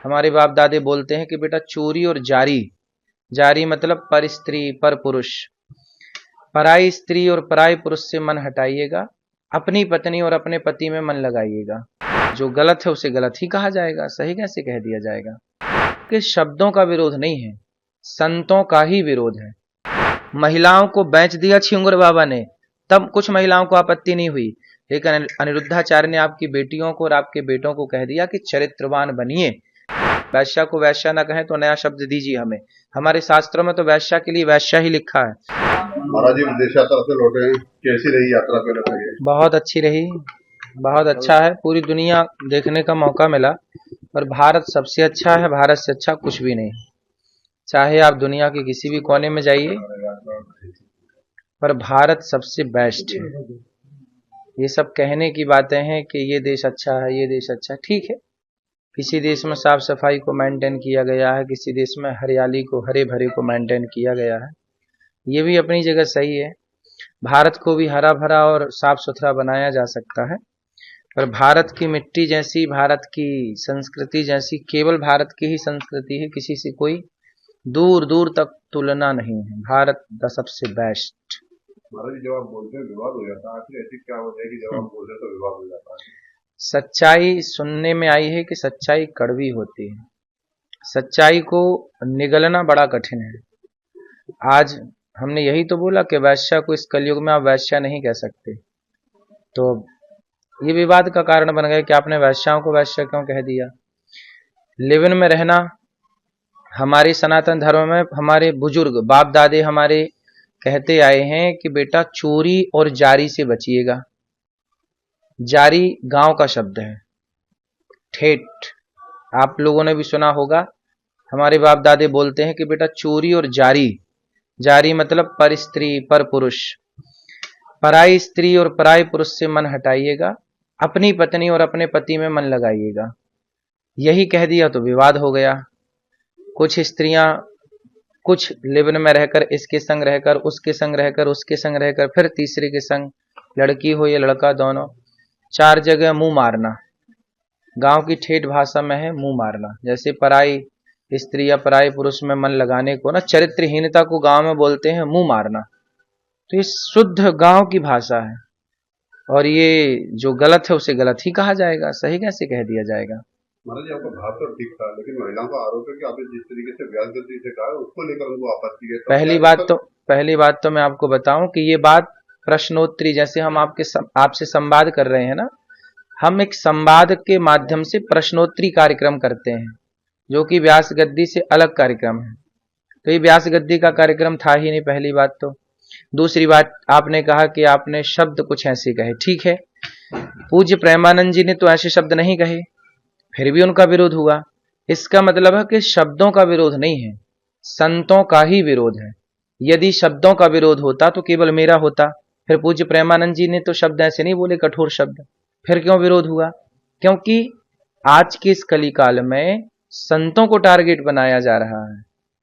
हमारे बाप दादे बोलते हैं कि बेटा चोरी और जारी, जारी मतलब पर स्त्री पर पुरुष, पराई स्त्री और पराई पुरुष से मन हटाइएगा, अपनी पत्नी और अपने पति में मन लगाइएगा। जो गलत है उसे गलत ही कहा जाएगा, सही कैसे कह दिया जाएगा? कि शब्दों का विरोध नहीं है, संतों का ही विरोध है। महिलाओं को बेच दिया छिंगुर बाबा ने, तब कुछ महिलाओं को आपत्ति नहीं हुई, लेकिन अनिरुद्धाचार्य ने आपकी बेटियों को और आपके बेटों को कह दिया कि चरित्रवान बनिए। वैश्या को वैश्या ना कहें तो नया शब्द दीजिए हमें। हमारे शास्त्रों में तो वैश्या के लिए वैश्या ही लिखा है। महाराज जी विदेश यात्रा से लौटे हैं, कैसी रही यात्रा? पहले बताइए। बहुत अच्छी रही, बहुत अच्छा है। पूरी दुनिया देखने का मौका मिला और भारत सबसे अच्छा है। भारत से अच्छा कुछ भी नहीं, चाहे आप दुनिया के किसी भी कोने में जाइए, पर भारत सबसे बेस्ट है। ये सब कहने की बातें हैं कि ये देश अच्छा है, ये देश अच्छा, ठीक है। किसी देश में साफ सफाई को मेंटेन किया गया है, किसी देश में हरियाली को, हरे भरे को मेंटेन किया गया है, ये भी अपनी जगह सही है। भारत को भी हरा भरा और साफ सुथरा बनाया जा सकता है, पर भारत की मिट्टी जैसी, भारत की संस्कृति जैसी केवल भारत की ही संस्कृति है, किसी से कोई दूर दूर तक तुलना नहीं है। भारत द सबसे बेस्ट। महाराज जी जब आप बोलते हैं विवाद हो जाता है, आखिर ऐसी क्या वजह है कि जब आप बोलते हैं तो विवाद हो जाता है? सच्चाई सुनने में आई है कि सच्चाई कड़वी होती है, सच्चाई को निगलना बड़ा कठिन है। आज हमने यही तो बोला कि वैश्या को इस कलयुग में आप वैश्या नहीं कह सकते, तो ये विवाद का कारण बन गया कि आपने वैश्याओं को वैश्या क्यों कह दिया। लिव इन में रहना हमारे सनातन धर्म में हमारे बुजुर्ग बाप दादे हमारे कहते आए हैं कि बेटा चोरी और जारी से बचिएगा। जारी गांव का शब्द है, ठेठ आप लोगों ने भी सुना होगा। हमारे बाप दादे बोलते हैं कि बेटा चोरी और जारी, जारी मतलब पर स्त्री पर पुरुष, पराई स्त्री और पराई पुरुष से मन हटाइएगा, अपनी पत्नी और अपने पति में मन लगाइएगा। यही कह दिया तो विवाद हो गया। कुछ स्त्रियां कुछ लिव-इन में रहकर, इसके संग रहकर, उसके संग रहकर, उसके संग रहकर, फिर तीसरे के संग, लड़की हो या लड़का दोनों, 4 जगह मुंह मारना। गांव की ठेठ भाषा में है मुंह मारना। जैसे पराई स्त्री या पराई पुरुष में मन लगाने को ना चरित्रहीनता को गांव में बोलते हैं मुंह मारना। तो ये शुद्ध गांव की भाषा है, और ये जो गलत है उसे गलत ही कहा जाएगा, सही कैसे कह दिया जाएगा? महाराज जी आपका भाव तो ठीक था, लेकिन महिलाओं का आरोप है कि आपने जिस तरीके से व्यास गद्दी से कहा उसको लेकर उनको आपत्ति है। पहली बात तो मैं आपको बताऊं कि ये बात प्रश्नोत्तरी, जैसे हम आपसे संवाद कर रहे हैं ना, हम एक संवाद के माध्यम से प्रश्नोत्तरी कार्यक्रम करते हैं, जो कि व्यास गद्दी से अलग कार्यक्रम है। तो ये व्यास गद्दी का कार्यक्रम था ही नहीं, पहली बात तो। दूसरी बात, आपने कहा कि आपने शब्द कुछ ऐसे कहे, ठीक है, पूज्य प्रेमानंद जी ने तो ऐसे शब्द नहीं कहे, फिर भी उनका विरोध हुआ। इसका मतलब है कि शब्दों का विरोध नहीं है, संतों का ही विरोध है। यदि शब्दों का विरोध होता तो केवल मेरा होता, फिर पूज्य प्रेमानंद जी ने तो शब्द ऐसे नहीं बोले, कठोर शब्द, फिर क्यों विरोध हुआ? क्योंकि आज के इस कलिकाल में संतों को टारगेट बनाया जा रहा है,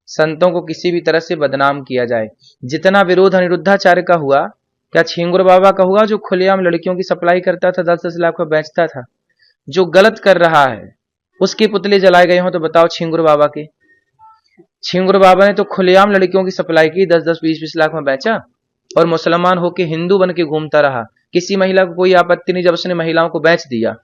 संतों को किसी भी तरह से बदनाम किया जाए। जितना विरोध अनिरुद्धाचार्य का हुआ, क्या छिंगुर बाबा का हुआ जो खुलेआम लड़कियों की सप्लाई करता था, 10-10 लाख में बेचता था? जो गलत कर रहा है उसके पुतले जलाए गए हों तो बताओ छिंगुर बाबा के? छिंगुर बाबा ने तो खुलेआम लड़कियों की सप्लाई की, 10-10, 20-20 लाख में बेचा, और मुसलमान होके हिंदू बन के घूमता रहा। किसी महिला को कोई आपत्ति नहीं जब उसने महिलाओं को बेच दिया।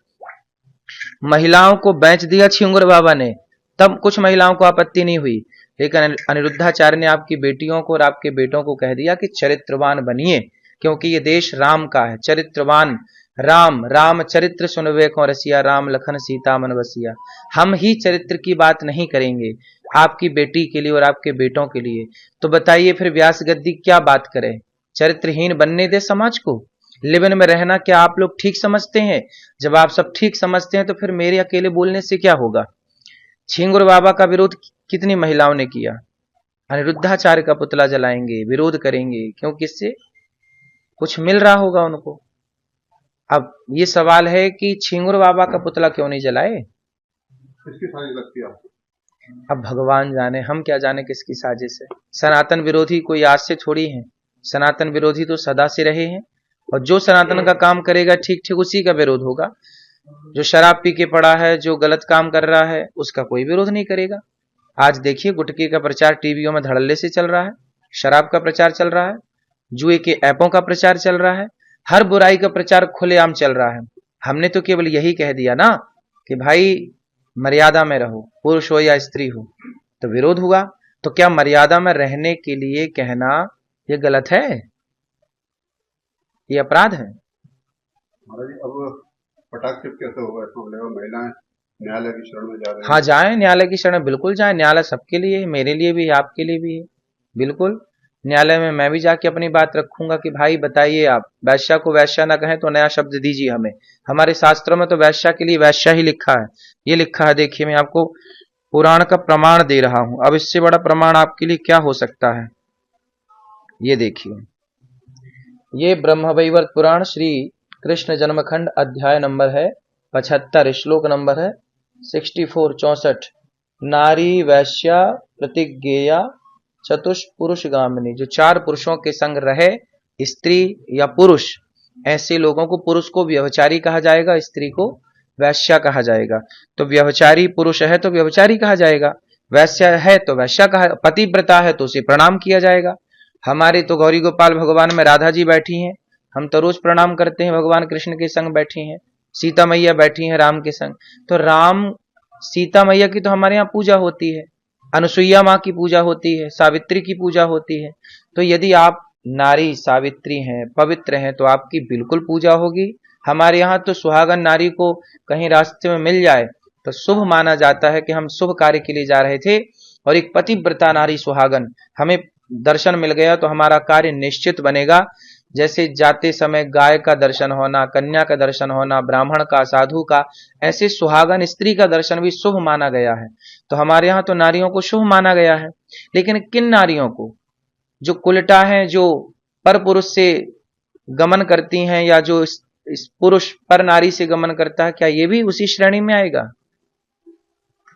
महिलाओं को बेच दिया छिंगुर बाबा ने, तब कुछ महिलाओं को आपत्ति नहीं हुई, लेकिन अनिरुद्धाचार्य ने आपकी बेटियों को और आपके बेटों को कह दिया कि चरित्रवान बनिए, क्योंकि ये देश राम का है। चरित्रवान राम, राम चरित्र सुनवे को रसिया, राम लखन सीता मन बसिया। हम ही चरित्र की बात नहीं करेंगे आपकी बेटी के लिए और आपके बेटों के लिए, तो बताइए फिर व्यास गद्दी क्या बात करे? चरित्रहीन बनने दे समाज को। लिव इन में रहना क्या आप लोग ठीक समझते हैं? जब आप सब ठीक समझते हैं तो फिर मेरे अकेले बोलने से क्या होगा? छिंगुर बाबा का विरोध कितनी महिलाओं ने किया? अनिरुद्धाचार्य का पुतला जलाएंगे, विरोध करेंगे, क्योंकि इससे कुछ मिल रहा होगा उनको। अब ये सवाल है कि छिंगुर बाबा का पुतला क्यों नहीं जलाए? किसकी साजिश लगती है आपको? अब भगवान जाने, हम क्या जाने किसकी साजिश है। सनातन विरोधी कोई आज से थोड़ी है, सनातन विरोधी तो सदा से रहे हैं, और जो सनातन का काम करेगा ठीक ठीक उसी का विरोध होगा। जो शराब पी के पड़ा है, जो गलत काम कर रहा है, उसका कोई विरोध नहीं करेगा। आज देखिए गुटखे का प्रचार टीवियों में धड़ल्ले से चल रहा है, शराब का प्रचार चल रहा है, जुए के ऐपों का प्रचार चल रहा है, हर बुराई का प्रचार खुलेआम चल रहा है। हमने तो केवल यही कह दिया ना कि भाई मर्यादा में रहो, पुरुष हो या स्त्री हो, तो विरोध हुआ। तो क्या मर्यादा में रहने के लिए कहना ये गलत है? ये अपराध है? महाराज जी, अब पटाक्षेप कैसे होगा इस मामले में? महिलाएं न्यायालय की शरण में जा रही हाँ हैं। जाएं, न्यायालय की शरण बिल्कुल जाएं। न्यायालय सबके लिए है, मेरे लिए भी है, आपके लिए भी है। बिल्कुल न्यायालय में मैं भी जाके अपनी बात रखूंगा कि भाई बताइए, आप वैश्या को वैश्या ना कहें तो नया शब्द दीजिए हमें। हमारे शास्त्रों में तो वैश्या के लिए वैश्या ही लिखा है। ये लिखा है, देखिए मैं आपको पुराण का प्रमाण दे रहा हूं। अब इससे बड़ा प्रमाण आपके लिए क्या हो सकता है? ये देखिए, ये ब्रह्मवैवर्त पुराण श्री कृष्ण जन्मखंड अध्याय नंबर है 75, श्लोक नंबर है 64, 64। नारी वैश्या प्रतिज्ञेया चतुष्पुरुष गामिनी। जो 4 पुरुषों के संग रहे, स्त्री या पुरुष, ऐसे लोगों को, पुरुष को व्यभिचारी कहा जाएगा, स्त्री को वैश्या कहा जाएगा। तो व्यभिचारी पुरुष है तो व्यभिचारी कहा जाएगा, वैश्या है तो वैश्या कहा, पतिव्रता है तो उसे प्रणाम किया जाएगा। हमारे तो गौरी गोपाल भगवान में राधा जी बैठी हैं, हम तो रोज प्रणाम करते हैं, भगवान कृष्ण के संग बैठी हैं। सीता मैया बैठी हैं राम के संग, तो राम सीता मैया की तो हमारे यहाँ पूजा होती है, अनुसुईया माँ की पूजा होती है, सावित्री की पूजा होती है। तो यदि आप नारी सावित्री हैं, पवित्र हैं, तो आपकी बिल्कुल पूजा होगी। हमारे यहाँ तो सुहागन नारी को कहीं रास्ते में मिल जाए तो शुभ माना जाता है कि हम शुभ कार्य के लिए जा रहे थे, और एक पतिव्रता नारी सुहागन हमें दर्शन मिल गया तो हमारा कार्य निश्चित बनेगा। जैसे जाते समय गाय का दर्शन होना, कन्या का दर्शन होना, ब्राह्मण का, साधु का, ऐसे सुहागन स्त्री का दर्शन भी शुभ माना गया है। तो हमारे यहाँ तो नारियों को शुभ माना गया है। लेकिन किन नारियों को? जो कुलटा हैं, जो पर पुरुष से गमन करती हैं, या जो इस पुरुष पर नारी से गमन करता है, क्या ये भी उसी श्रेणी में आएगा?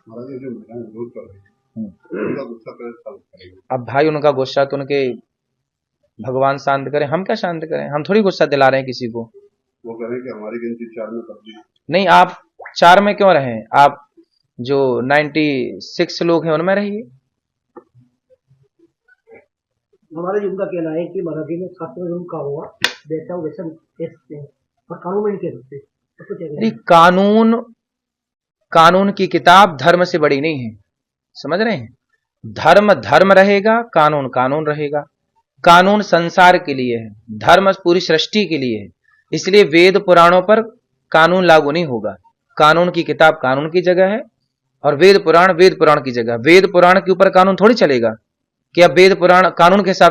महाराज जी, जो महिलाएं विरोध कर रही हैं, उनका गुस्सा कैसे शांत करेंगे? अब भाई उनका गुस्सा तो उनके भगवान शांत करें, हम क्या शांत करें? हम थोड़ी गुस्सा दिला रहे हैं किसी को। वो कह रहे हैं कि हमारी गिनती 4 में कर दी। नहीं, आप 4 में क्यों रहें? आप जो 96 लोग हैं उनमें रहिए। हमारा जी उनका कहना है कि महाराज जी ने शास्त्र में जो कहा हुआ वैसा वो वैसा कह सकते हैं, और कानून में नहीं कह सकते। तो क्या नहीं, कानून की किताब धर्म से बड़ी नहीं है, समझ रहे हैं? धर्म धर्म रहेगा, कानून कानून रहेगा। कानून संसार के लिए है, धर्म पूरी सृष्टि के लिए है। इसलिए वेद पुराणों पर कानून लागू नहीं होगा। कानून की किताब कानून की जगह है, और वेद पुराण की जगह। वेद पुराण के ऊपर कानून थोड़ी चलेगा कि अब वेद पुराण कानून के हिसाब से